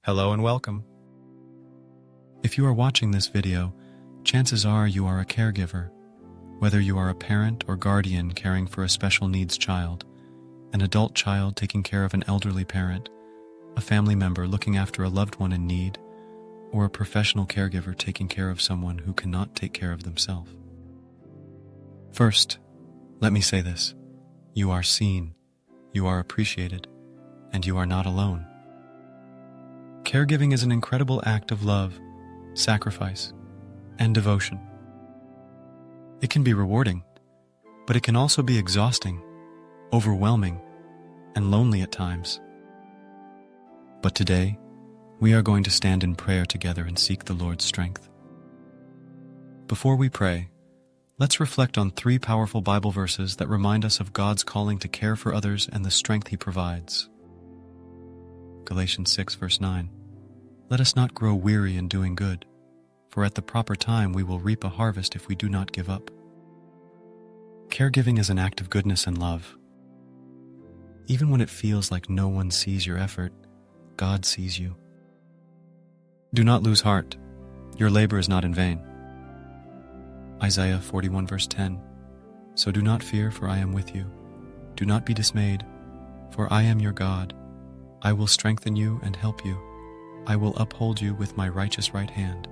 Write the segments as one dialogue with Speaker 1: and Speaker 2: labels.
Speaker 1: Hello and welcome. If you are watching this video, chances are you are a caregiver, whether you are a parent or guardian caring for a special needs child, an adult child taking care of an elderly parent, a family member looking after a loved one in need, or a professional caregiver taking care of someone who cannot take care of themselves. First, let me say this: you are seen, you are appreciated, and you are not alone. Caregiving is an incredible act of love, sacrifice, and devotion. It can be rewarding, but it can also be exhausting, overwhelming, and lonely at times. But today, we are going to stand in prayer together and seek the Lord's strength. Before we pray, let's reflect on 3 powerful Bible verses that remind us of God's calling to care for others and the strength He provides. Galatians 6 verse 9. Let us not grow weary in doing good, for at the proper time we will reap a harvest if we do not give up. Caregiving is an act of goodness and love. Even when it feels like no one sees your effort, God sees you. Do not lose heart. Your labor is not in vain. Isaiah 41 verse 10. So do not fear, for I am with you. Do not be dismayed, for I am your God. I will strengthen you and help you. I will uphold you with my righteous right hand.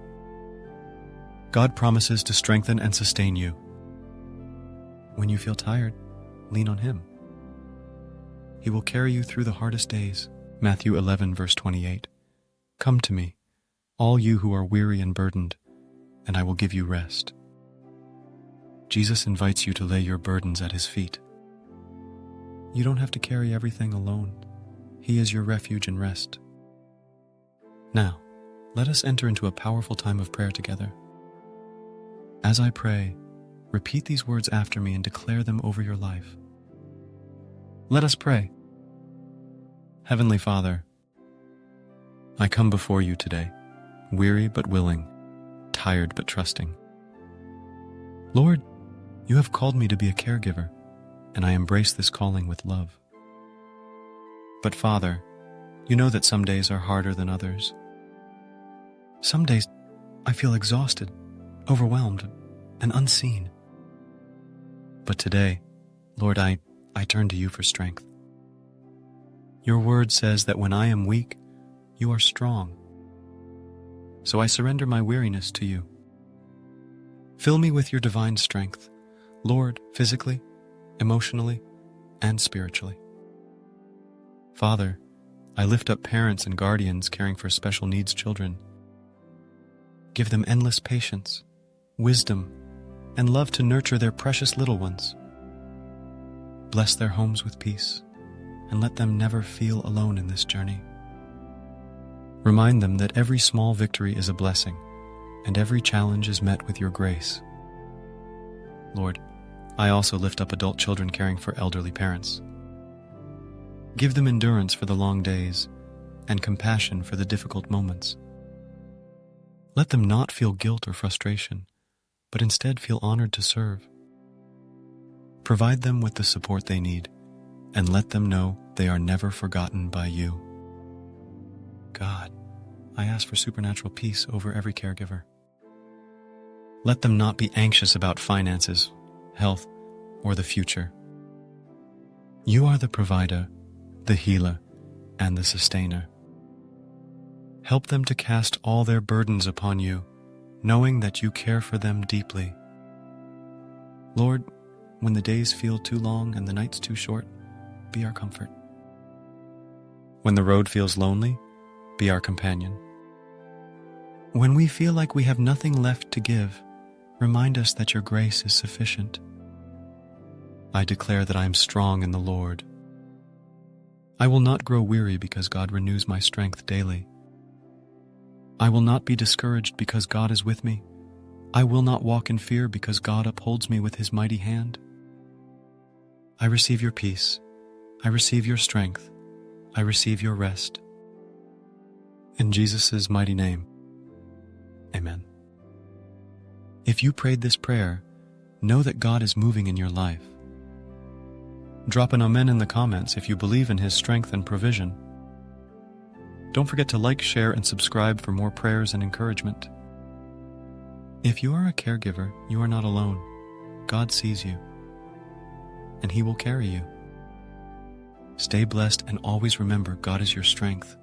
Speaker 1: God promises to strengthen and sustain you. When you feel tired, lean on Him. He will carry you through the hardest days. Matthew 11 verse 28. Come to me, all you who are weary and burdened, and I will give you rest. Jesus invites you to lay your burdens at His feet. You don't have to carry everything alone. He is your refuge and rest. Now, let us enter into a powerful time of prayer together. As I pray, repeat these words after me and declare them over your life. Let us pray. Heavenly Father, I come before you today, weary but willing, tired but trusting. Lord, you have called me to be a caregiver, and I embrace this calling with love. But Father, you know that some days are harder than others. Some days I feel exhausted, overwhelmed, and unseen. But today, Lord, I turn to you for strength. Your word says that when I am weak, you are strong. So I surrender my weariness to you. Fill me with your divine strength, Lord, physically, emotionally, and spiritually. Father, I lift up parents and guardians caring for special needs children. Give them endless patience, wisdom, and love to nurture their precious little ones. Bless their homes with peace, and let them never feel alone in this journey. Remind them that every small victory is a blessing, and every challenge is met with your grace. Lord, I also lift up adult children caring for elderly parents. Give them endurance for the long days, and compassion for the difficult moments. Let them not feel guilt or frustration, but instead feel honored to serve. Provide them with the support they need, and let them know they are never forgotten by you. God, I ask for supernatural peace over every caregiver. Let them not be anxious about finances, health, or the future. You are the provider, the healer, and the sustainer. Help them to cast all their burdens upon you, knowing that you care for them deeply. Lord, when the days feel too long and the nights too short, be our comfort. When the road feels lonely, be our companion. When we feel like we have nothing left to give, remind us that your grace is sufficient. I declare that I am strong in the Lord. I will not grow weary because God renews my strength daily. I will not be discouraged because God is with me. I will not walk in fear because God upholds me with His mighty hand. I receive your peace. I receive your strength. I receive your rest. In Jesus' mighty name, amen. If you prayed this prayer, know that God is moving in your life. Drop an amen in the comments if you believe in His strength and provision. Don't forget to like, share, and subscribe for more prayers and encouragement. If you are a caregiver, you are not alone. God sees you, and He will carry you. Stay blessed and always remember God is your strength.